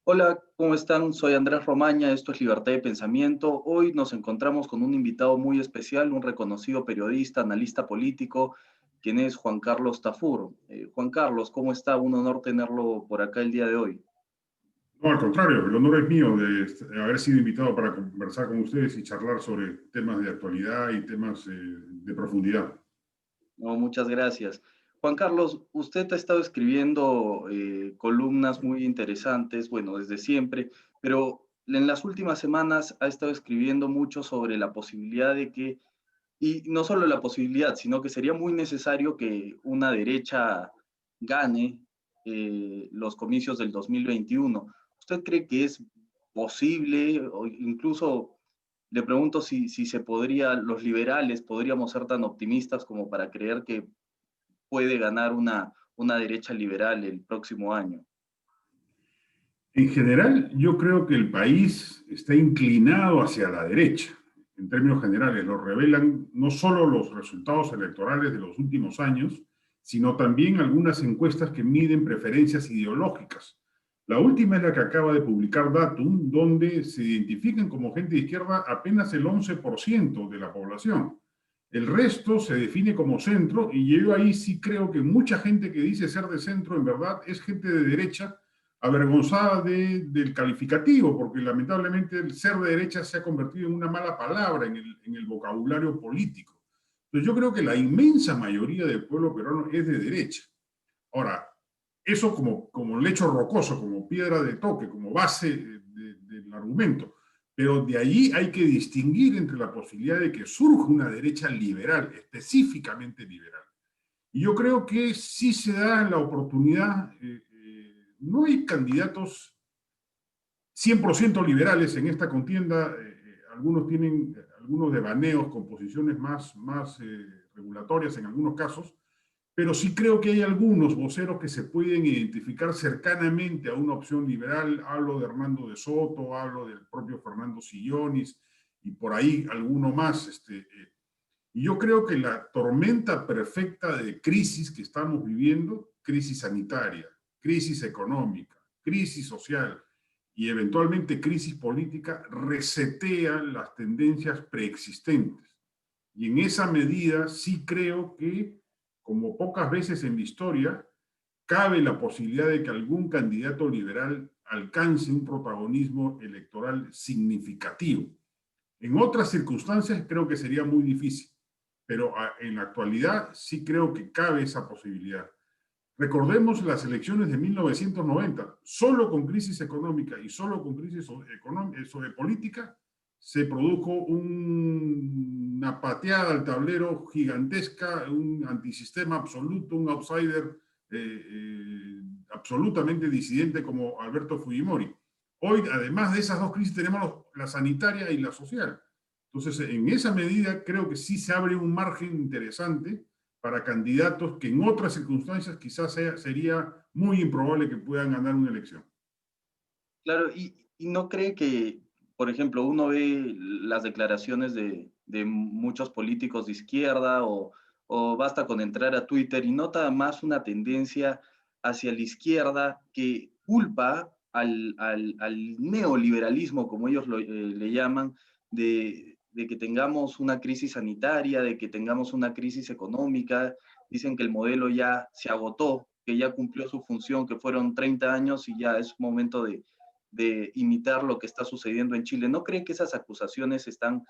Hola, ¿cómo están? Soy Andrés Romaña, esto es Libertad de Pensamiento. Hoy nos encontramos con un invitado muy especial, un reconocido periodista, analista político, quien es Juan Carlos Tafur. Juan Carlos, ¿cómo está? Un honor tenerlo por acá el día de hoy. No, al contrario, el honor es mío de haber sido invitado para conversar con ustedes y charlar sobre temas de actualidad y temas de profundidad. No, muchas gracias. Juan Carlos, usted ha estado escribiendo columnas muy interesantes, bueno, desde siempre, pero en las últimas semanas ha estado escribiendo mucho sobre la posibilidad de que. Y no solo la posibilidad, sino que sería muy necesario que una derecha gane los comicios del 2021. ¿Usted cree que es posible, o incluso le pregunto si se podría, los liberales podríamos ser tan optimistas como para creer que puede ganar una derecha liberal el próximo año? En general, yo creo que el país está inclinado hacia la derecha. En términos generales, lo revelan no solo los resultados electorales de los últimos años, sino también algunas encuestas que miden preferencias ideológicas. La última es la que acaba de publicar Datum, donde se identifican como gente de izquierda apenas el 11% de la población. El resto se define como centro, y yo ahí sí creo que mucha gente que dice ser de centro en verdad es gente de derecha avergonzada del calificativo, porque lamentablemente el ser de derecha se ha convertido en una mala palabra en el vocabulario político. Entonces yo creo que la inmensa mayoría del pueblo peruano es de derecha. Ahora, eso como lecho rocoso, como piedra de toque, como base del argumento. Pero de ahí hay que distinguir entre la posibilidad de que surja una derecha liberal, específicamente liberal. Y yo creo que sí se da la oportunidad, no hay candidatos 100% liberales en esta contienda, algunos tienen algunos devaneos con posiciones más regulatorias en algunos casos, pero sí creo que hay algunos voceros que se pueden identificar cercanamente a una opción liberal. Hablo de Hernando de Soto, hablo del propio Fernando Sillonis y por ahí alguno más. Y yo creo que la tormenta perfecta de crisis que estamos viviendo, crisis sanitaria, crisis económica, crisis social y eventualmente crisis política, resetea las tendencias preexistentes. Y en esa medida sí creo que, como pocas veces en la historia, cabe la posibilidad de que algún candidato liberal alcance un protagonismo electoral significativo. En otras circunstancias creo que sería muy difícil, pero en la actualidad sí creo que cabe esa posibilidad. Recordemos las elecciones de 1990, solo con crisis económica y solo con crisis política se produjo una pateada al tablero gigantesca, un antisistema absoluto, un outsider absolutamente disidente como Alberto Fujimori. Hoy, además de esas dos crisis, tenemos la sanitaria y la social. Entonces, en esa medida, creo que sí se abre un margen interesante para candidatos que en otras circunstancias quizás sería muy improbable que puedan ganar una elección. Claro, y no cree que, por ejemplo, uno ve las declaraciones de muchos políticos de izquierda o basta con entrar a Twitter y nota más una tendencia hacia la izquierda que culpa al neoliberalismo, como ellos le llaman, de que tengamos una crisis sanitaria, de que tengamos una crisis económica. Dicen que el modelo ya se agotó, que ya cumplió su función, que fueron 30 años y ya es momento de imitar lo que está sucediendo en Chile. ¿No creen que esas acusaciones están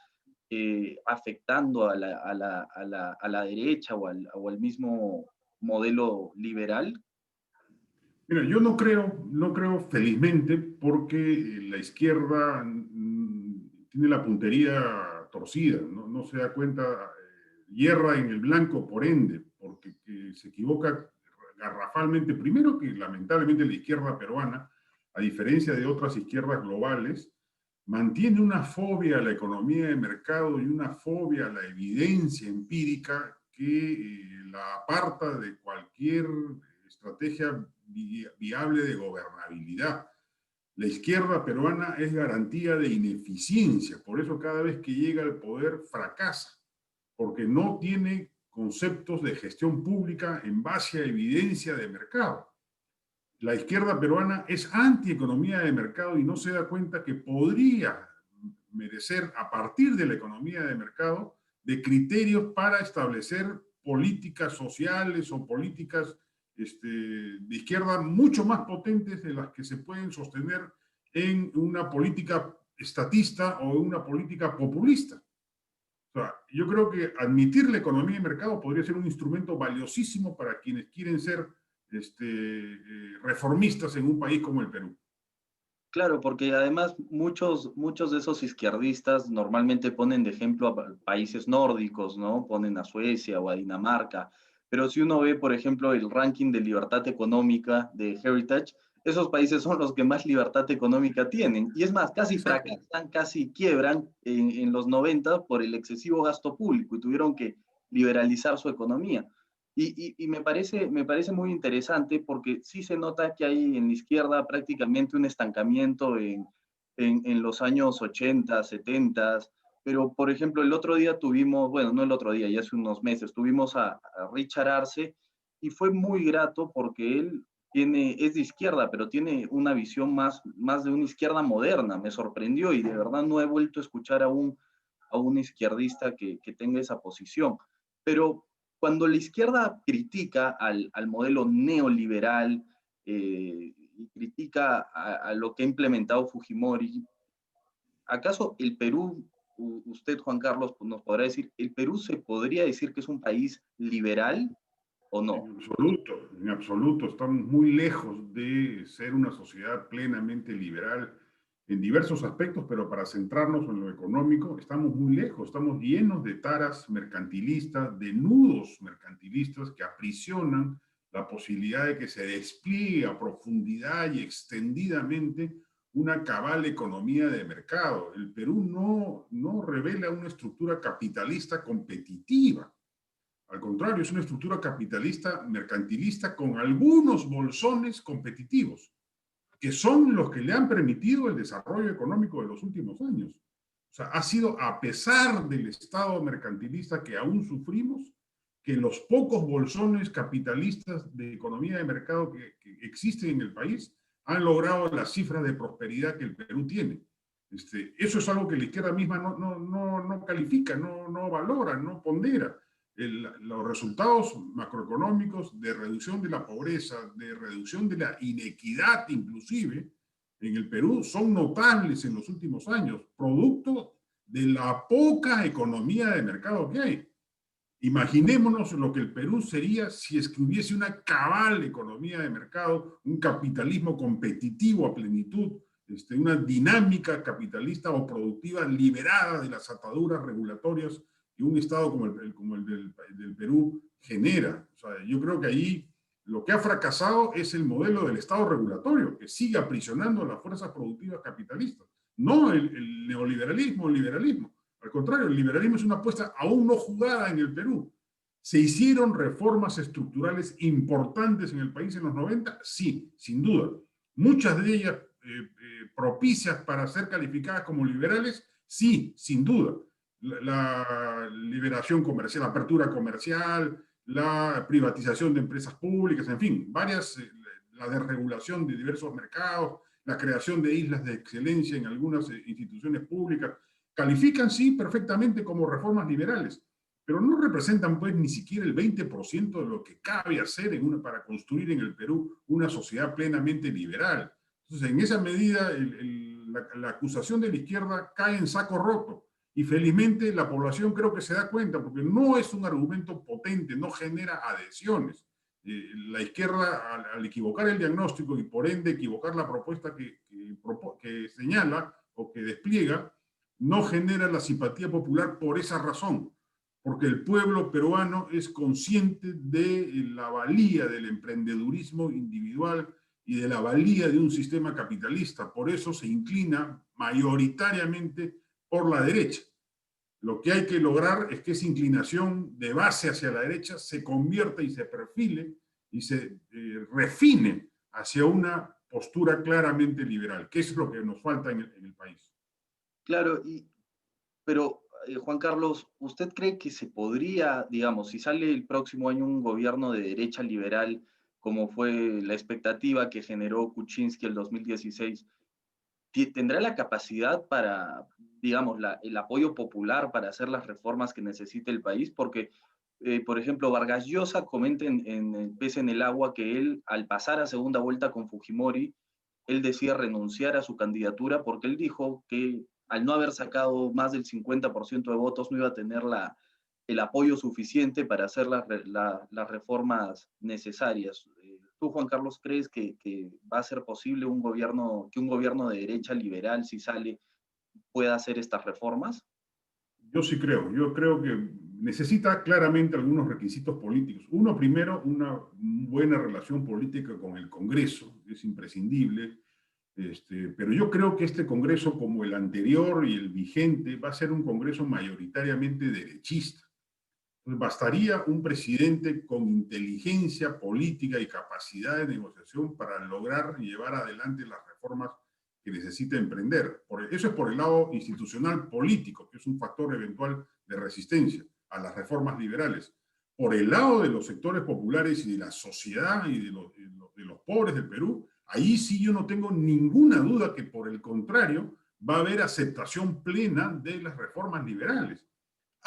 afectando a la derecha o al mismo modelo liberal? Mira, yo no creo felizmente, porque la izquierda tiene la puntería torcida, no se da cuenta, hierra en el blanco por ende, porque se equivoca garrafalmente. Primero, que lamentablemente la izquierda peruana, a diferencia de otras izquierdas globales, mantiene una fobia a la economía de mercado y una fobia a la evidencia empírica que la aparta de cualquier estrategia viable de gobernabilidad. La izquierda peruana es garantía de ineficiencia, por eso cada vez que llega al poder fracasa, porque no tiene conceptos de gestión pública en base a evidencia de mercado. la izquierda peruana es antieconomía de mercado y no se da cuenta que podría merecer, a partir de la economía de mercado, de criterios para establecer políticas sociales o políticas de izquierda mucho más potentes de las que se pueden sostener en una política estatista o en una política populista. O sea, yo creo que admitir la economía de mercado podría ser un instrumento valiosísimo para quienes quieren ser reformistas en un país como el Perú. Claro, porque además muchos de esos izquierdistas normalmente ponen de ejemplo a países nórdicos, ¿no? Ponen a Suecia o a Dinamarca. Pero si uno ve, por ejemplo, el ranking de libertad económica de Heritage, esos países son los que más libertad económica tienen. Y es más, casi Exacto. fracasan, casi quiebran en los 90 por el excesivo gasto público y tuvieron que liberalizar su economía. Y me parece muy interesante porque sí se nota que hay en la izquierda prácticamente un estancamiento en los años 80, 70, pero por ejemplo el otro día tuvimos, bueno, no el otro día, ya hace unos meses, tuvimos a Richard Arce y fue muy grato porque él es de izquierda, pero tiene una visión más de una izquierda moderna, me sorprendió y de verdad no he vuelto a escuchar a un izquierdista que tenga esa posición. Pero cuando la izquierda critica al modelo neoliberal y critica a lo que ha implementado Fujimori, ¿acaso el Perú, usted Juan Carlos nos podrá decir, el Perú se podría decir que es un país liberal o no? En absoluto, estamos muy lejos de ser una sociedad plenamente liberal en diversos aspectos, pero para centrarnos en lo económico, estamos muy lejos, estamos llenos de taras mercantilistas, de nudos mercantilistas que aprisionan la posibilidad de que se despliegue a profundidad y extendidamente una cabal economía de mercado. El Perú no revela una estructura capitalista competitiva. Al contrario, es una estructura capitalista, mercantilista, con algunos bolsones competitivos, que son los que le han permitido el desarrollo económico de los últimos años. O sea, ha sido a pesar del estado mercantilista que aún sufrimos, que los pocos bolsones capitalistas de economía de mercado que existen en el país han logrado las cifras de prosperidad que el Perú tiene. Eso es algo que la izquierda misma no califica, no valora, no pondera. Los resultados macroeconómicos de reducción de la pobreza, de reducción de la inequidad inclusive, en el Perú son notables en los últimos años, producto de la poca economía de mercado que hay. Imaginémonos lo que el Perú sería si es que hubiese una cabal economía de mercado, un capitalismo competitivo a plenitud, una dinámica capitalista o productiva liberada de las ataduras regulatorias que un Estado como el del Perú genera. O sea, yo creo que ahí lo que ha fracasado es el modelo del Estado regulatorio, que sigue aprisionando a las fuerzas productivas capitalistas, no el neoliberalismo, el liberalismo. Al contrario, el liberalismo es una apuesta aún no jugada en el Perú. ¿Se hicieron reformas estructurales importantes en el país en los 90? Sí, sin duda. Muchas de ellas propicias para ser calificadas como liberales, sí, sin duda. La liberación comercial, la apertura comercial, la privatización de empresas públicas, en fin, varias, la desregulación de diversos mercados, la creación de islas de excelencia en algunas instituciones públicas, califican, sí, perfectamente como reformas liberales, pero no representan pues ni siquiera el 20% de lo que cabe hacer para construir en el Perú una sociedad plenamente liberal. Entonces, en esa medida, la acusación de la izquierda cae en saco roto. Y felizmente la población creo que se da cuenta, porque no es un argumento potente, no genera adhesiones. La izquierda, al equivocar el diagnóstico y por ende equivocar la propuesta que señala o que despliega, no genera la simpatía popular por esa razón, porque el pueblo peruano es consciente de la valía del emprendedurismo individual y de la valía de un sistema capitalista. Por eso se inclina mayoritariamente por la derecha. Lo que hay que lograr es que esa inclinación de base hacia la derecha se convierta y se perfile y se refine hacia una postura claramente liberal, que es lo que nos falta en el país. Claro, pero Juan Carlos, ¿usted cree que se podría, digamos, si sale el próximo año un gobierno de derecha liberal como fue la expectativa que generó Kuczynski el 2016, ¿tendrá la capacidad para, digamos, el apoyo popular para hacer las reformas que necesita el país? Porque, por ejemplo, Vargas Llosa comenta en el Pez en el Agua que él, al pasar a segunda vuelta con Fujimori, él decía renunciar a su candidatura porque él dijo que al no haber sacado más del 50% de votos no iba a tener el apoyo suficiente para hacer las reformas necesarias. ¿Tú, Juan Carlos, crees que va a ser posible que un gobierno de derecha liberal, si sale, pueda hacer estas reformas? Yo sí creo, yo creo que necesita claramente algunos requisitos políticos. Uno, primero, una buena relación política con el Congreso, es imprescindible, pero yo creo que este Congreso, como el anterior y el vigente, va a ser un Congreso mayoritariamente derechista. Entonces, bastaría un presidente con inteligencia política y capacidad de negociación para lograr llevar adelante las reformas que necesita emprender. Eso es por el lado institucional político, que es un factor eventual de resistencia a las reformas liberales. Por el lado de los sectores populares y de la sociedad y de los pobres del Perú, ahí sí yo no tengo ninguna duda que por el contrario va a haber aceptación plena de las reformas liberales.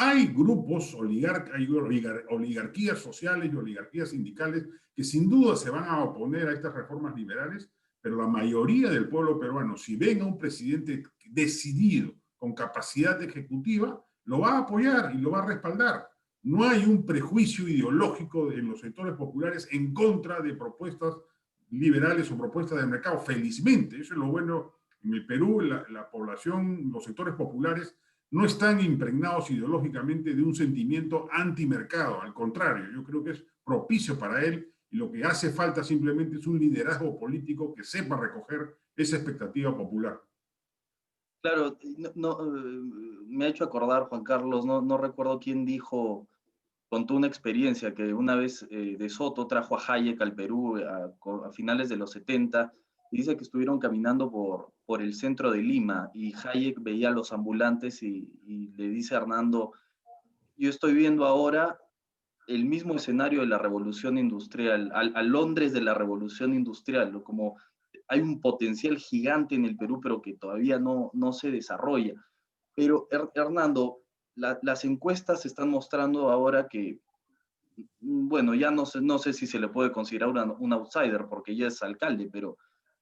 Hay grupos, oligarquías sociales y oligarquías sindicales que sin duda se van a oponer a estas reformas liberales, pero la mayoría del pueblo peruano, si ven a un presidente decidido, con capacidad ejecutiva, lo va a apoyar y lo va a respaldar. No hay un prejuicio ideológico en los sectores populares en contra de propuestas liberales o propuestas de mercado. Felizmente, eso es lo bueno. En el Perú, la población, los sectores populares no están impregnados ideológicamente de un sentimiento antimercado. Al contrario, yo creo que es propicio para él y lo que hace falta simplemente es un liderazgo político que sepa recoger esa expectativa popular. Claro, me ha hecho acordar, Juan Carlos, no recuerdo quién dijo, contó una experiencia que una vez De Soto trajo a Hayek al Perú a finales de los 70 y dice que estuvieron caminando por el centro de Lima y Hayek veía a los ambulantes y le dice a Hernando, yo estoy viendo ahora el mismo escenario de la revolución industrial, al Londres de la revolución industrial, ¿no? Como hay un potencial gigante en el Perú, pero que todavía no se desarrolla. Pero, Hernando, las encuestas están mostrando ahora que, bueno, ya no sé si se le puede considerar un outsider, porque ya es alcalde,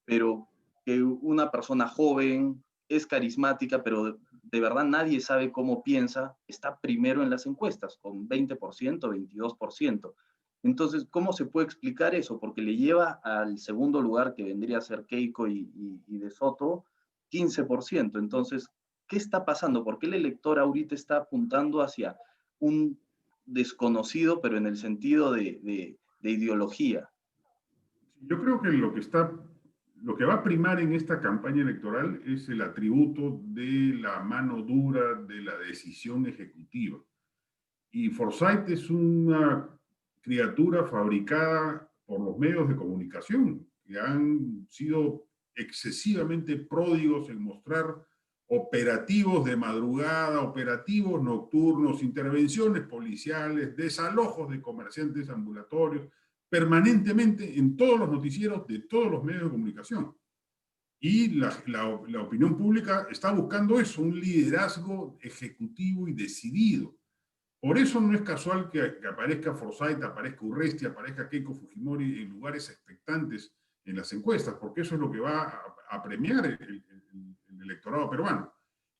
pero que una persona joven es carismática, pero de verdad nadie sabe cómo piensa, está primero en las encuestas, con 20%, 22%. Entonces, ¿cómo se puede explicar eso? Porque le lleva al segundo lugar, que vendría a ser Keiko y De Soto, 15%. Entonces, ¿qué está pasando? ¿Por qué el elector ahorita está apuntando hacia un desconocido, pero en el sentido de ideología? Yo creo que lo que va a primar en esta campaña electoral es el atributo de la mano dura de la decisión ejecutiva. Y Forsyth es una criatura fabricada por los medios de comunicación, que han sido excesivamente pródigos en mostrar operativos de madrugada, operativos nocturnos, intervenciones policiales, desalojos de comerciantes ambulatorios, permanentemente en todos los noticieros de todos los medios de comunicación. Y la opinión pública está buscando eso, un liderazgo ejecutivo y decidido. Por eso no es casual que aparezca Forsyth, aparezca Urresti, aparezca Keiko Fujimori en lugares expectantes en las encuestas, porque eso es lo que va a premiar el electorado peruano.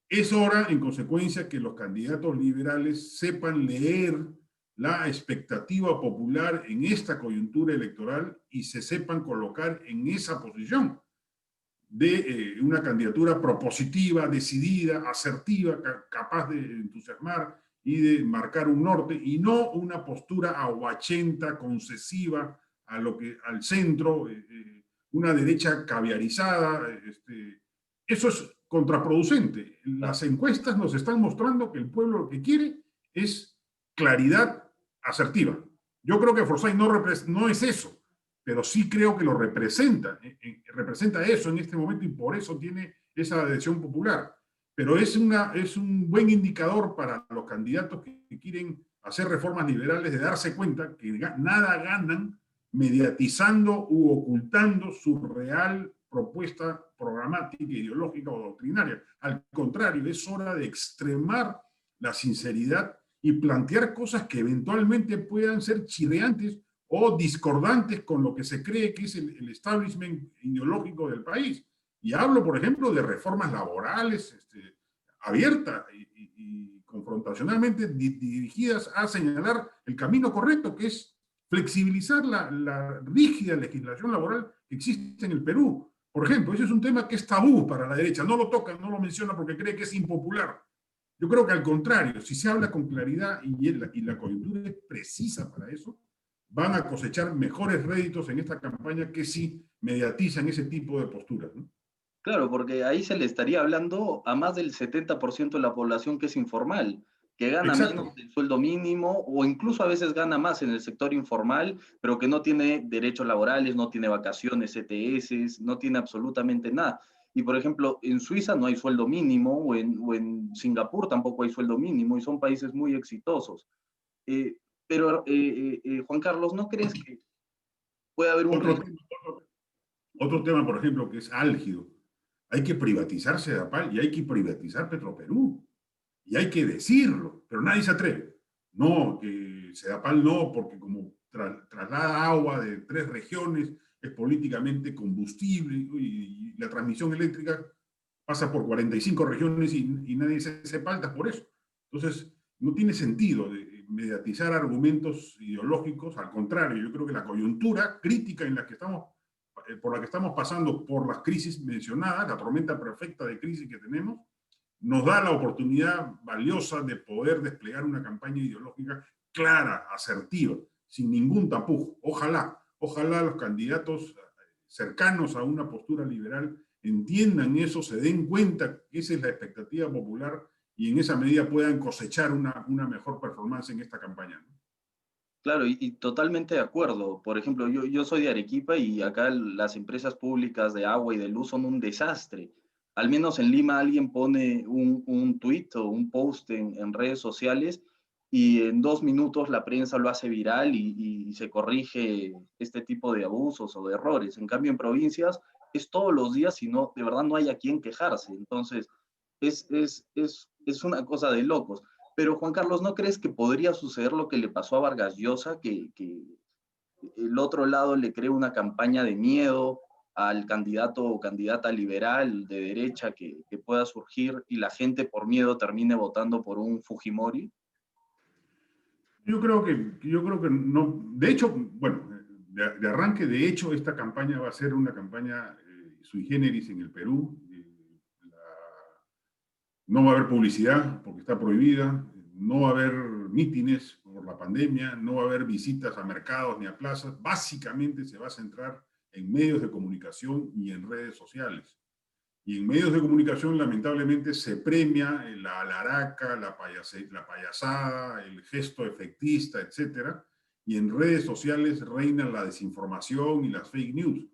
Es hora, en consecuencia, que los candidatos liberales sepan leer la expectativa popular en esta coyuntura electoral y se sepan colocar en esa posición de una candidatura propositiva, decidida, asertiva, capaz de entusiasmar y de marcar un norte, y no una postura aguachenta, concesiva al centro, una derecha caviarizada. Eso es contraproducente. Las encuestas nos están mostrando que el pueblo lo que quiere es claridad asertiva. Yo creo que Forsyth no es eso, pero sí creo que lo representa, representa eso en este momento y por eso tiene esa adhesión popular. Pero es un buen indicador para los candidatos que quieren hacer reformas liberales de darse cuenta que nada ganan mediatizando u ocultando su real propuesta programática, ideológica o doctrinaria. Al contrario, es hora de extremar la sinceridad y plantear cosas que eventualmente puedan ser chirriantes o discordantes con lo que se cree que es el establishment ideológico del país. Y hablo, por ejemplo, de reformas laborales abiertas y confrontacionalmente dirigidas a señalar el camino correcto, que es flexibilizar la rígida legislación laboral que existe en el Perú. Por ejemplo, ese es un tema que es tabú para la derecha, no lo toca, no lo menciona porque cree que es impopular. Yo creo que al contrario, si se habla con claridad y la coyuntura es precisa para eso, van a cosechar mejores réditos en esta campaña que si mediatizan ese tipo de posturas, ¿no? Claro, porque ahí se le estaría hablando a más del 70% de la población que es informal, que gana menos Exacto. del sueldo mínimo o incluso a veces gana más en el sector informal, pero que no tiene derechos laborales, no tiene vacaciones, ETS, no tiene absolutamente nada. Y por ejemplo, en Suiza no hay sueldo mínimo o en Singapur tampoco hay sueldo mínimo y son países muy exitosos. Eh, pero, Juan Carlos, ¿no crees que puede haber un Otro, riesgo? otro tema, por ejemplo, que es álgido. Hay que privatizar Sedapal y hay que privatizar Petroperú. Y hay que decirlo, pero nadie se atreve. No, que Sedapal no, porque como traslada agua de 3 regiones, es políticamente combustible y la transmisión eléctrica pasa por 45 regiones y nadie se falta por eso. Entonces, no tiene sentido de mediatizar argumentos ideológicos, al contrario, yo creo que la coyuntura crítica en la que estamos, por la que estamos pasando por las crisis mencionadas, la tormenta perfecta de crisis que tenemos, nos da la oportunidad valiosa de poder desplegar una campaña ideológica clara, asertiva, sin ningún tapujo. Ojalá los candidatos cercanos a una postura liberal entiendan eso, se den cuenta que esa es la expectativa popular y en esa medida puedan cosechar una mejor performance en esta campaña, ¿no? Claro, y totalmente de acuerdo. Por ejemplo, yo soy de Arequipa y acá las empresas públicas de agua y de luz son un desastre. Al menos en Lima alguien pone un tweet o un post en redes sociales y en 2 minutos la prensa lo hace viral y se corrige este tipo de abusos o de errores. En cambio, en provincias es todos los días y no, de verdad no hay a quien quejarse. Entonces, es una cosa de locos. Pero Juan Carlos, ¿no crees que podría suceder lo que le pasó a Vargas Llosa, que el otro lado le cree una campaña de miedo al candidato o candidata liberal de derecha que pueda surgir y la gente por miedo termine votando por un Fujimori? Yo creo que no, de hecho, bueno, de arranque, de hecho, esta campaña va a ser una campaña sui generis en el Perú. No va a haber publicidad porque está prohibida, no va a haber mítines por la pandemia, no va a haber visitas a mercados ni a plazas. Básicamente se va a centrar en medios de comunicación y en redes sociales. Y en medios de comunicación, lamentablemente, se premia la alaraca, la payasada, el gesto efectista, etcétera. Y en redes sociales reina la desinformación y las fake news.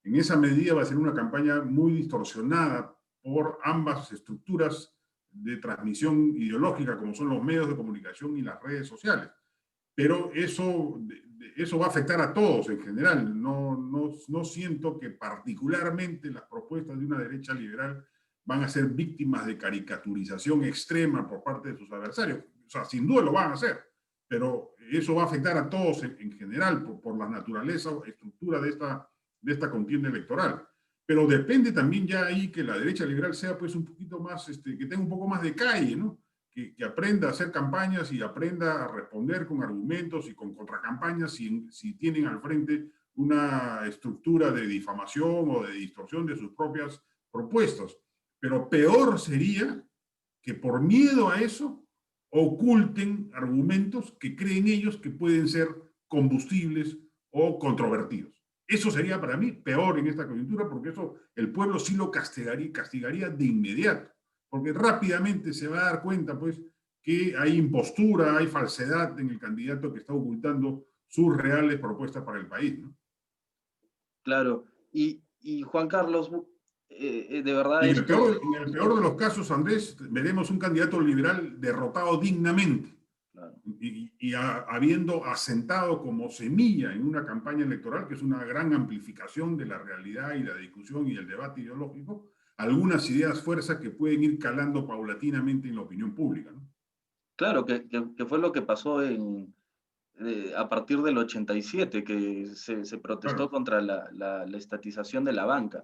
En esa medida va a ser una campaña muy distorsionada por ambas estructuras de transmisión ideológica, como son los medios de comunicación y las redes sociales. Pero eso va a afectar a todos en general. No siento que particularmente las propuestas de una derecha liberal van a ser víctimas de caricaturización extrema por parte de sus adversarios. O sea, sin duda lo van a hacer, pero eso va a afectar a todos en general por la naturaleza o estructura de esta contienda electoral. Pero depende también ya ahí que la derecha liberal sea pues un poquito más, que tenga un poco más de calle, ¿no? Que aprenda a hacer campañas y aprenda a responder con argumentos y con contracampañas si tienen al frente una estructura de difamación o de distorsión de sus propias propuestas. Pero peor sería que por miedo a eso oculten argumentos que creen ellos que pueden ser combustibles o controvertidos. Eso sería para mí peor en esta coyuntura porque eso el pueblo sí lo castigaría de inmediato, porque rápidamente se va a dar cuenta pues que hay impostura, hay falsedad en el candidato que está ocultando sus reales propuestas para el país, ¿no? Claro. Y Juan Carlos, de verdad Y esto, en el peor de los casos, Andrés, veremos un candidato liberal derrotado dignamente. claro. habiendo asentado como semilla en una campaña electoral, que es una gran amplificación de la realidad y la discusión y el debate ideológico, algunas ideas fuerzas que pueden ir calando paulatinamente en la opinión pública, ¿no? Claro, que fue lo que pasó a partir del 87, que se protestó Claro. contra la estatización de la banca.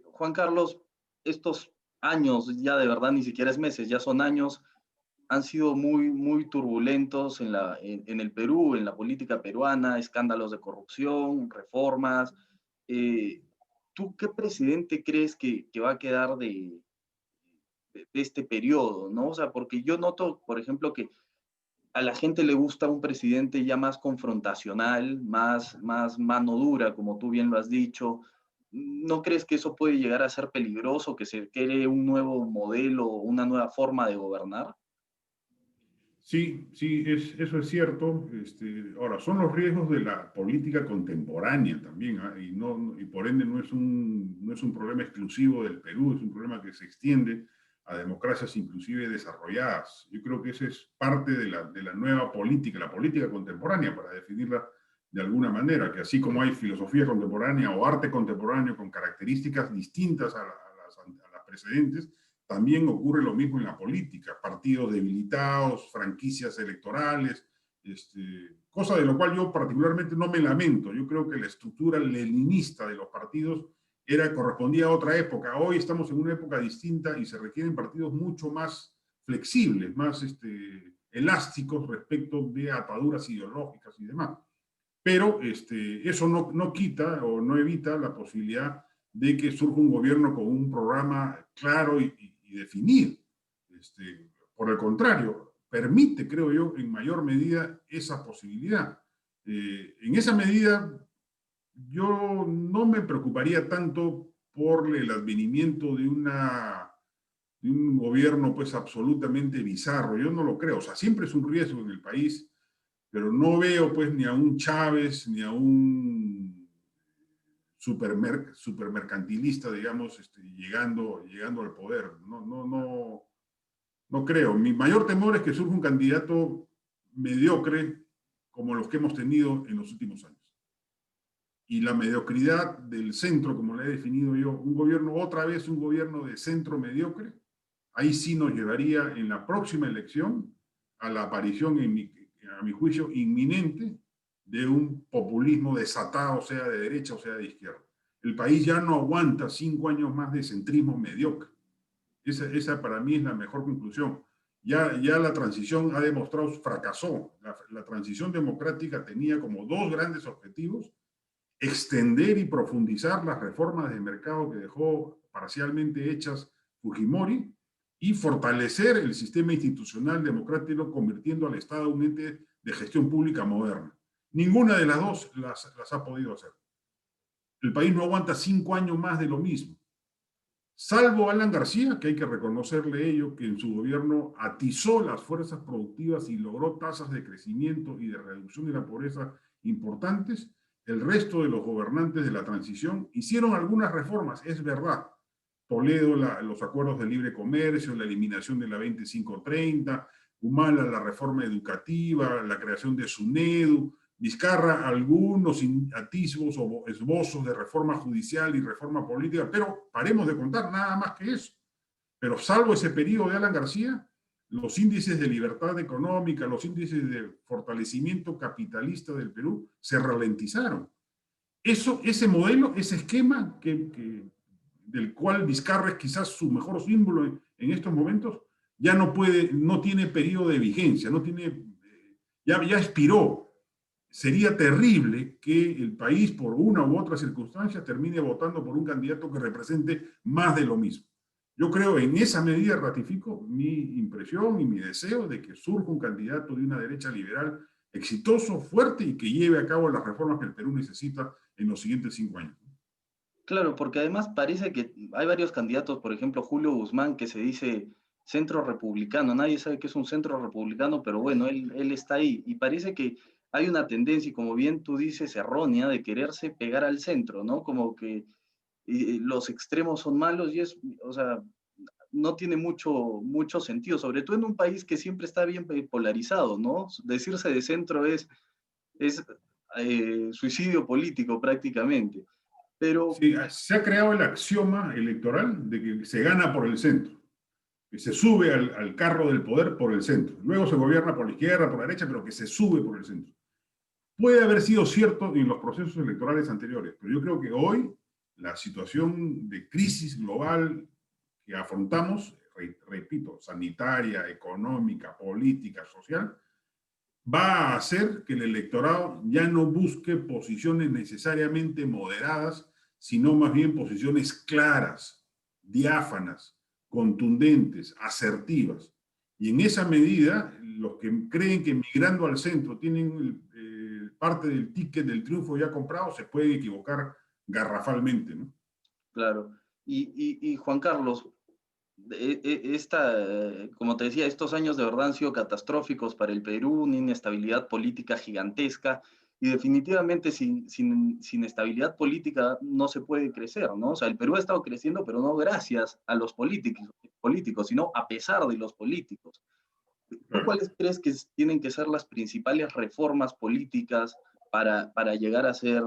Juan Carlos, estos años, ya de verdad ni siquiera es meses, ya son años, han sido muy, muy turbulentos en el Perú, en la política peruana, escándalos de corrupción, reformas. Eh, ¿Tú qué presidente crees que va a quedar de este periodo, ¿no? O sea, porque yo noto, por ejemplo, que a la gente le gusta un presidente ya más confrontacional, más mano dura, como tú bien lo has dicho. ¿No crees que eso puede llegar a ser peligroso, que se cree un nuevo modelo, una nueva forma de gobernar? Sí, sí, eso es cierto. Ahora, son los riesgos de la política contemporánea también, ¿ah? Y por ende no es un problema exclusivo del Perú, es un problema que se extiende a democracias inclusive desarrolladas. Yo creo que esa es parte de la nueva política, la política contemporánea, para definirla de alguna manera, que así como hay filosofía contemporánea o arte contemporáneo con características distintas a las precedentes, también ocurre lo mismo en la política, partidos debilitados, franquicias electorales, cosa de lo cual yo particularmente no me lamento. Yo creo que la estructura leninista de los partidos correspondía a otra época. Hoy estamos en una época distinta y se requieren partidos mucho más flexibles, más elásticos respecto de ataduras ideológicas y demás. Pero eso no quita o no evita la posibilidad de que surja un gobierno con un programa claro y definido. Por el contrario, permite, creo yo, en mayor medida esa posibilidad. En esa medida, yo no me preocuparía tanto por el advenimiento de un gobierno pues absolutamente bizarro. Yo no lo creo. O sea, siempre es un riesgo en el país, pero no veo pues ni a un Chávez, ni a un supermercantilista, digamos, llegando al poder. No creo. Mi mayor temor es que surja un candidato mediocre como los que hemos tenido en los últimos años. Y la mediocridad del centro, como le he definido yo, un gobierno, otra vez un gobierno de centro mediocre, ahí sí nos llevaría en la próxima elección a la aparición, a mi juicio, inminente de un populismo desatado, sea de derecha o sea de izquierda. El país ya no aguanta 5 años más de centrismo mediocre. Esa para mí es la mejor conclusión. Ya la transición ha demostrado, fracasó. La transición democrática tenía como dos grandes objetivos: extender y profundizar las reformas de mercado que dejó parcialmente hechas Fujimori y fortalecer el sistema institucional democrático, convirtiendo al Estado en un ente de gestión pública moderna. Ninguna de las dos las ha podido hacer. El país no aguanta 5 años más de lo mismo. Salvo Alan García, que hay que reconocerle ello, que en su gobierno atizó las fuerzas productivas y logró tasas de crecimiento y de reducción de la pobreza importantes. El resto de los gobernantes de la transición hicieron algunas reformas, es verdad. Toledo, los acuerdos de libre comercio, la eliminación de la 2530, Humala, la reforma educativa, la creación de SUNEDU, Vizcarra, algunos atisbos o esbozos de reforma judicial y reforma política, pero paremos de contar, nada más que eso. Pero salvo ese periodo de Alan García, los índices de libertad económica, los índices de fortalecimiento capitalista del Perú se ralentizaron. Ese modelo, ese esquema del cual Vizcarra es quizás su mejor símbolo en estos momentos, ya no tiene periodo de vigencia, ya expiró. Sería terrible que el país, por una u otra circunstancia, termine votando por un candidato que represente más de lo mismo. Yo creo, en esa medida ratifico mi impresión y mi deseo de que surja un candidato de una derecha liberal exitoso, fuerte y que lleve a cabo las reformas que el Perú necesita en los siguientes 5 años. Claro, porque además parece que hay varios candidatos, por ejemplo, Julio Guzmán, que se dice centro republicano. Nadie sabe qué es un centro republicano, pero bueno, él está ahí. Y parece que hay una tendencia, y como bien tú dices, errónea, de quererse pegar al centro, ¿no? Como que los extremos son malos y o sea, no tiene mucho sentido, sobre todo en un país que siempre está bien polarizado, ¿no? Decirse de centro es suicidio político prácticamente. Pero, Sí, se ha creado el axioma electoral de que se gana por el centro, que se sube al carro del poder por el centro. Luego se gobierna por la izquierda, por la derecha, pero que se sube por el centro. Puede haber sido cierto en los procesos electorales anteriores, pero yo creo que hoy la situación de crisis global que afrontamos, repito, sanitaria, económica, política, social, va a hacer que el electorado ya no busque posiciones necesariamente moderadas, sino más bien posiciones claras, diáfanas, contundentes, asertivas. Y en esa medida, los que creen que migrando al centro tienen parte del ticket del triunfo ya comprado, se pueden equivocar garrafalmente, ¿no? claro, y Juan Carlos, como te decía, estos años de verdad han sido catastróficos para el Perú, una inestabilidad política gigantesca, y definitivamente sin estabilidad política no se puede crecer, ¿no? O sea, el Perú ha estado creciendo, pero no gracias a los políticos, sino a pesar de los políticos. ¿Tú Claro. cuáles crees que tienen que ser las principales reformas políticas para llegar a ser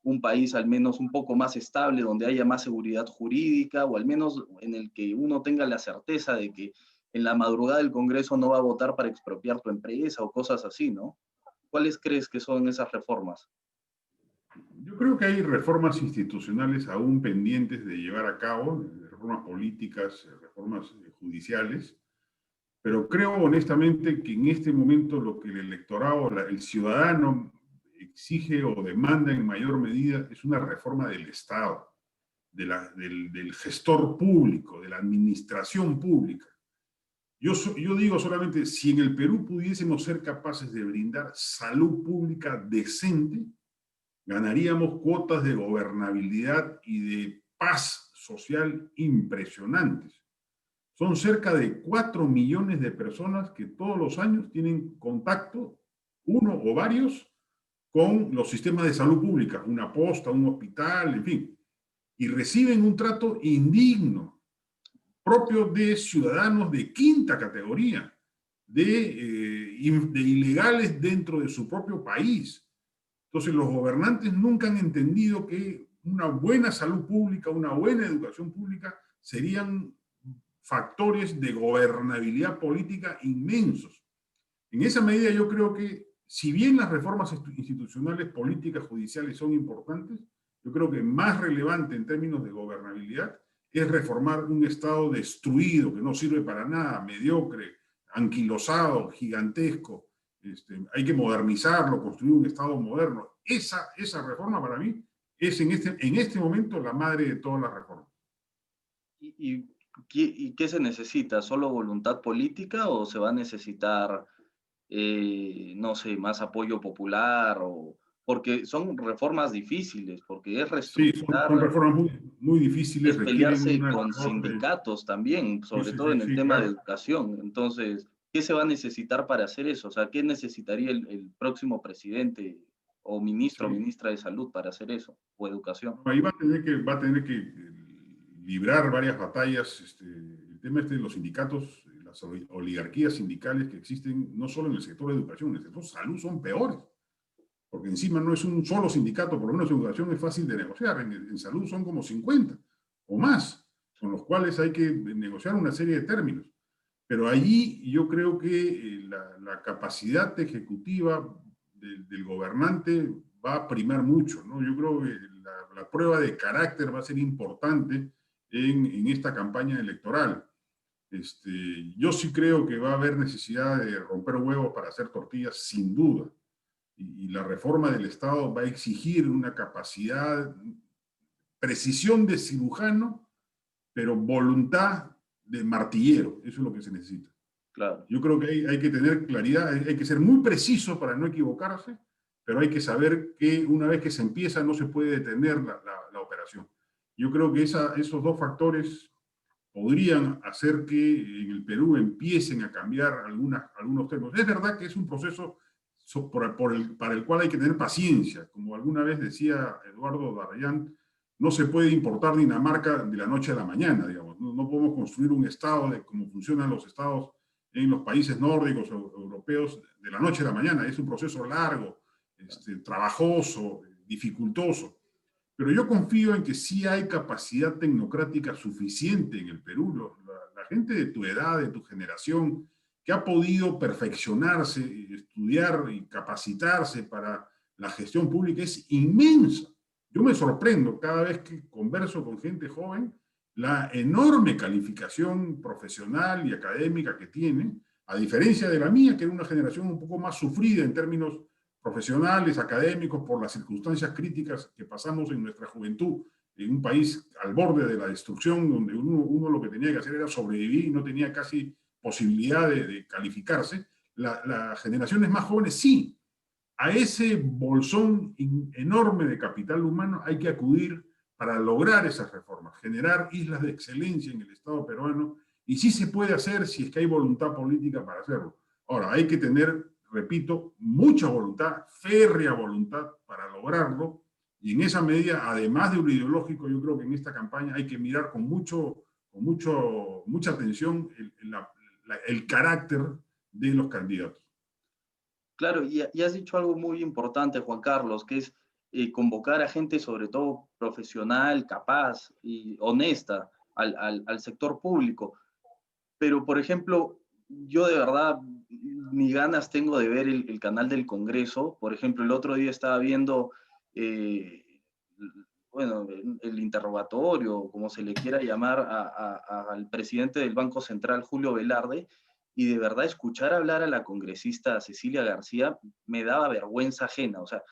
un país al menos un poco más estable, donde haya más seguridad jurídica, o al menos en el que uno tenga la certeza de que en la madrugada el Congreso no va a votar para expropiar tu empresa o cosas así, ¿no? ¿Cuáles crees que son esas reformas? Yo creo que hay reformas institucionales aún pendientes de llevar a cabo, reformas políticas, reformas judiciales, pero creo honestamente que en este momento lo que el electorado, el ciudadano exige o demanda en mayor medida es una reforma del Estado, del gestor público, de la administración pública. Yo digo solamente, si en el Perú pudiésemos ser capaces de brindar salud pública decente, ganaríamos cuotas de gobernabilidad y de paz social impresionantes. Son cerca de 4 millones de personas que todos los años tienen contacto, uno o varios, con los sistemas de salud pública, una posta, un hospital, en fin, y reciben un trato indigno, propio de ciudadanos de quinta categoría, de ilegales dentro de su propio país. Entonces, los gobernantes nunca han entendido que una buena salud pública, una buena educación pública serían factores de gobernabilidad política inmensos. En esa medida yo creo que, si bien las reformas institucionales, políticas, judiciales son importantes, yo creo que más relevante en términos de gobernabilidad es reformar un Estado destruido, que no sirve para nada, mediocre, anquilosado, gigantesco. Hay que modernizarlo, construir un Estado moderno. Esa reforma para mí es en este momento la madre de todas las reformas. ¿Y qué se necesita? ¿Solo voluntad política o se va a necesitar, no sé, más apoyo popular? Porque son reformas difíciles, porque es Sí, son reestructurar, reformas muy difíciles, es requieren pelearse una con labor de... sindicatos también, Sí, sobre sí, todo sí, en el sí, tema de claro. educación. Entonces, ¿qué se va a necesitar para hacer eso? O sea, ¿qué necesitaría el próximo presidente o ministro o Sí. ministra de salud para hacer eso? O educación. Ahí va a tener que librar varias batallas. El tema de los sindicatos, las oligarquías sindicales que existen no solo en el sector de educación, en el sector de salud son peores, porque encima no es un solo sindicato, por lo menos en educación es fácil de negociar, en salud son como 50 o más, con los cuales hay que negociar una serie de términos. Pero allí yo creo que la capacidad ejecutiva del gobernante va a primar mucho, ¿no? Yo creo que la prueba de carácter va a ser importante en esta campaña electoral. Yo sí creo que va a haber necesidad de romper huevos para hacer tortillas, sin duda. Y la reforma del Estado va a exigir una capacidad, precisión de cirujano, pero voluntad de martillero. Eso es lo que se necesita. Claro. Yo creo que hay que tener claridad, hay que ser muy preciso para no equivocarse, pero hay que saber que una vez que se empieza no se puede detener la operación. Yo creo que esos dos factores podrían hacer que en el Perú empiecen a cambiar algunos términos. Es verdad que es un proceso para el cual hay que tener paciencia. Como alguna vez decía Eduardo Darayán, no se puede importar Dinamarca de la noche a la mañana, digamos. No podemos construir un Estado de cómo funcionan los Estados en los países nórdicos o europeos de la noche a la mañana. Es un proceso largo, trabajoso, dificultoso. Pero yo confío en que sí hay capacidad tecnocrática suficiente en el Perú. La gente de tu edad, de tu generación, que ha podido perfeccionarse, estudiar y capacitarse para la gestión pública es inmensa. Yo me sorprendo cada vez que converso con gente joven, la enorme calificación profesional y académica que tiene, a diferencia de la mía, que era una generación un poco más sufrida en términos profesionales, académicos, por las circunstancias críticas que pasamos en nuestra juventud, en un país al borde de la destrucción, donde uno lo que tenía que hacer era sobrevivir y no tenía casi posibilidad de calificarse. Las generaciones más jóvenes sí, a ese bolsón enorme de capital humano hay que acudir para lograr esas reformas, generar islas de excelencia en el Estado peruano, y sí se puede hacer si es que hay voluntad política para hacerlo. Ahora, hay que tener, repito, mucha voluntad, férrea voluntad para lograrlo, y en esa medida, además de lo ideológico, yo creo que en esta campaña hay que mirar con mucha atención el carácter de los candidatos. Claro, y has dicho algo muy importante, Juan Carlos, que es convocar a gente, sobre todo profesional, capaz y honesta, al sector público. Pero, por ejemplo, yo de verdad ni ganas tengo de ver el canal del Congreso. Por ejemplo, el otro día estaba viendo, eh, bueno, el interrogatorio, como se le quiera llamar, al presidente del Banco Central, Julio Velarde, y de verdad escuchar hablar a la congresista Cecilia García me daba vergüenza ajena. O sea,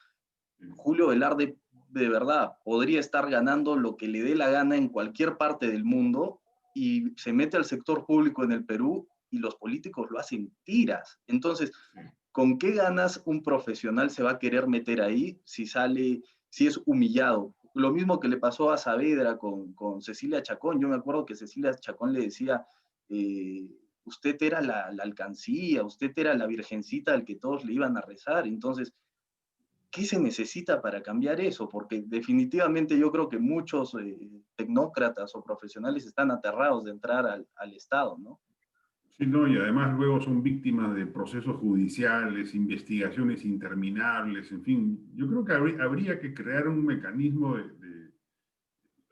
Julio Velarde de verdad podría estar ganando lo que le dé la gana en cualquier parte del mundo y se mete al sector público en el Perú y los políticos lo hacen tiras. Entonces, ¿con qué ganas un profesional se va a querer meter ahí si sale, si es humillado? Lo mismo que le pasó a Saavedra con Cecilia Chacón. Yo me acuerdo que Cecilia Chacón le decía, usted era la alcancía, usted era la virgencita al que todos le iban a rezar. Entonces, ¿qué se necesita para cambiar eso? Porque definitivamente yo creo que muchos tecnócratas o profesionales están aterrados de entrar al Estado, ¿no? Sí, no, y además luego son víctimas de procesos judiciales, investigaciones interminables, en fin. Yo creo que habría que crear un mecanismo de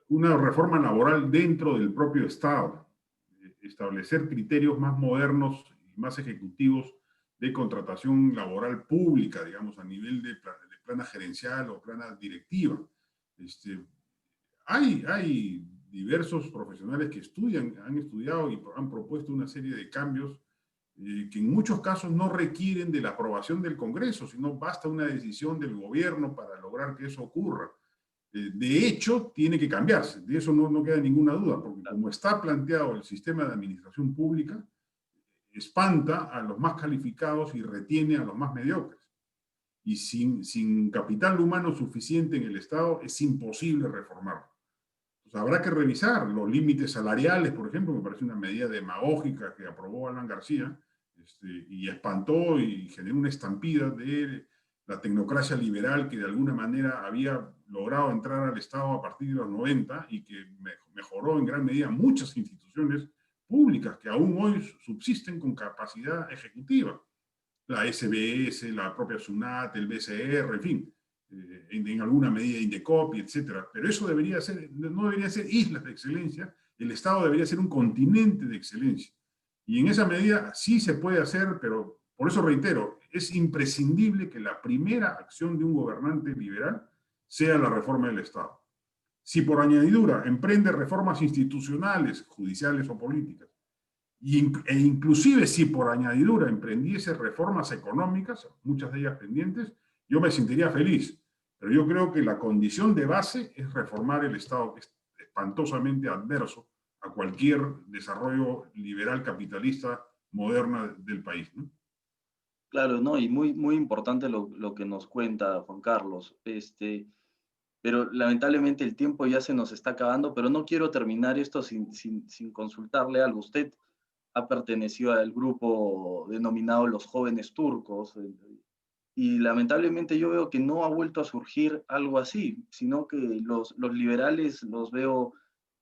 una reforma laboral dentro del propio Estado, establecer criterios más modernos y más ejecutivos de contratación laboral pública, digamos, a nivel de plana gerencial o plana directiva. Este, hay diversos profesionales que han estudiado y han propuesto una serie de cambios que en muchos casos no requieren de la aprobación del Congreso, sino basta una decisión del gobierno para lograr que eso ocurra. De hecho, tiene que cambiarse, de eso no queda ninguna duda, porque como está planteado el sistema de administración pública, espanta a los más calificados y retiene a los más mediocres. Y sin capital humano suficiente en el Estado es imposible reformarlo. Pues habrá que revisar los límites salariales, por ejemplo, me parece una medida demagógica que aprobó Alan García, y espantó y generó una estampida de la tecnocracia liberal que de alguna manera había logrado entrar al Estado a partir de los 90 y que mejoró en gran medida muchas instituciones públicas que aún hoy subsisten con capacidad ejecutiva. La SBS, la propia SUNAT, el BCR, en fin, en alguna medida Indecopi, etcétera. Pero eso no debería ser islas de excelencia, el Estado debería ser un continente de excelencia. Y en esa medida sí se puede hacer, pero por eso reitero, es imprescindible que la primera acción de un gobernante liberal sea la reforma del Estado. Si por añadidura emprende reformas institucionales, judiciales o políticas, e inclusive si por añadidura emprendiese reformas económicas, muchas de ellas pendientes, yo me sentiría feliz. Pero yo creo que la condición de base es reformar el Estado, que es espantosamente adverso a cualquier desarrollo liberal capitalista moderna del país, ¿no? Claro, ¿no? Y muy, muy importante lo que nos cuenta Juan Carlos. Pero lamentablemente el tiempo ya se nos está acabando, pero no quiero terminar esto sin consultarle algo. Usted ha pertenecido al grupo denominado Los Jóvenes Turcos, y lamentablemente yo veo que no ha vuelto a surgir algo así, sino que los liberales los veo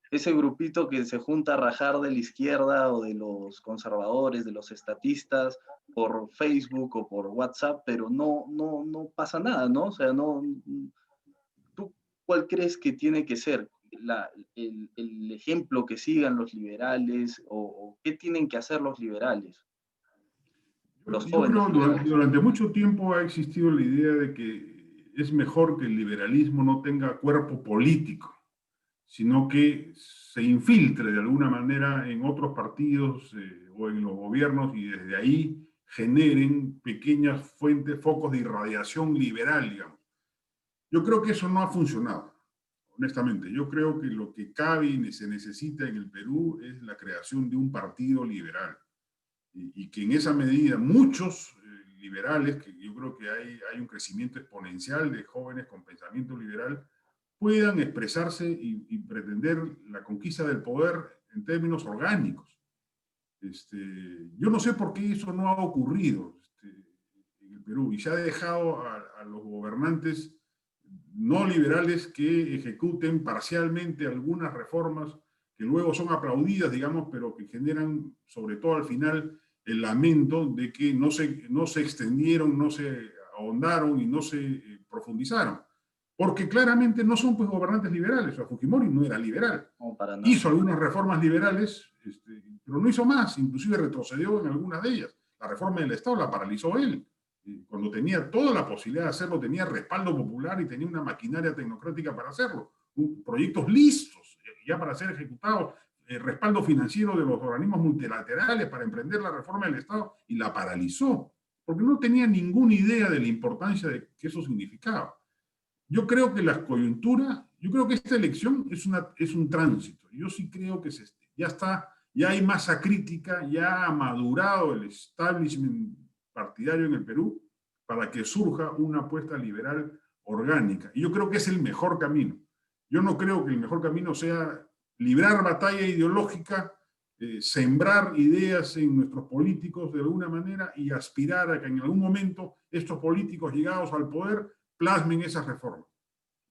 ese grupito que se junta a rajar de la izquierda o de los conservadores, de los estatistas, por Facebook o por WhatsApp, pero no pasa nada, ¿no? O sea, ¿tú cuál crees que tiene que ser el ejemplo que sigan los liberales o qué tienen que hacer los liberales, los Yo jóvenes creo que liberales? durante mucho tiempo ha existido la idea de que es mejor que el liberalismo no tenga cuerpo político, sino que se infiltre de alguna manera en otros partidos o en los gobiernos y desde ahí generen pequeñas fuentes, focos de irradiación liberal, digamos. Yo creo que eso no ha funcionado, honestamente. Yo creo que lo que cabe y se necesita en el Perú es la creación de un partido liberal y que en esa medida muchos liberales, que yo creo que hay un crecimiento exponencial de jóvenes con pensamiento liberal, puedan expresarse y pretender la conquista del poder en términos orgánicos. Yo no sé por qué eso no ha ocurrido en el Perú y se ha dejado a los gobernantes no liberales que ejecuten parcialmente algunas reformas que luego son aplaudidas, digamos, pero que generan, sobre todo al final, el lamento de que no se extendieron, no se ahondaron y no se profundizaron. Porque claramente no son pues gobernantes liberales. O sea, Fujimori no era liberal. No, para nada. Hizo algunas reformas liberales, pero no hizo más. Inclusive retrocedió en algunas de ellas. La reforma del Estado la paralizó él. Cuando tenía toda la posibilidad de hacerlo, tenía respaldo popular y tenía una maquinaria tecnocrática para hacerlo. Proyectos listos ya para ser ejecutados, respaldo financiero de los organismos multilaterales para emprender la reforma del Estado y la paralizó, porque no tenía ninguna idea de la importancia de que eso significaba. Yo creo que las coyunturas, yo creo que esta elección es un tránsito. Yo sí creo que ya está, ya hay masa crítica, ya ha madurado el establishment partidario en el Perú para que surja una apuesta liberal orgánica. Y yo creo que es el mejor camino. Yo no creo que el mejor camino sea librar batalla ideológica, sembrar ideas en nuestros políticos de alguna manera y aspirar a que en algún momento estos políticos llegados al poder plasmen esas reformas.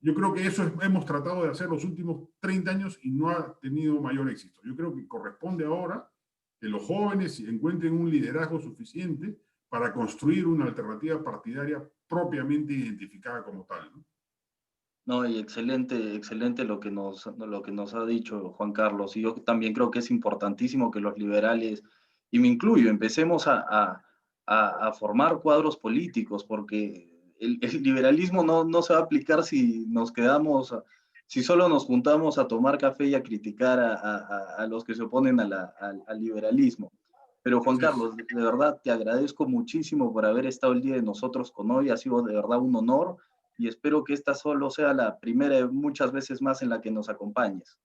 Yo creo que eso hemos tratado de hacer los últimos 30 años y no ha tenido mayor éxito. Yo creo que corresponde ahora que los jóvenes encuentren un liderazgo suficiente para construir una alternativa partidaria propiamente identificada como tal, ¿no? No, y excelente, excelente lo que nos ha dicho Juan Carlos. Y yo también creo que es importantísimo que los liberales, y me incluyo, empecemos a formar cuadros políticos, porque el liberalismo no se va a aplicar si nos quedamos, si solo nos juntamos a tomar café y a criticar a los que se oponen al liberalismo. Pero Juan Así es. Carlos, de verdad te agradezco muchísimo por haber estado el día de nosotros con hoy. Ha sido de verdad un honor y espero que esta solo sea la primera de muchas veces más en la que nos acompañes.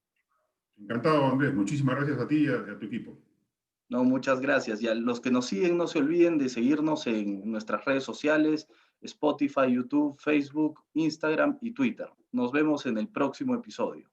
Encantado, Andrés. Muchísimas gracias a ti y a tu equipo. No, muchas gracias. Y a los que nos siguen, no se olviden de seguirnos en nuestras redes sociales, Spotify, YouTube, Facebook, Instagram y Twitter. Nos vemos en el próximo episodio.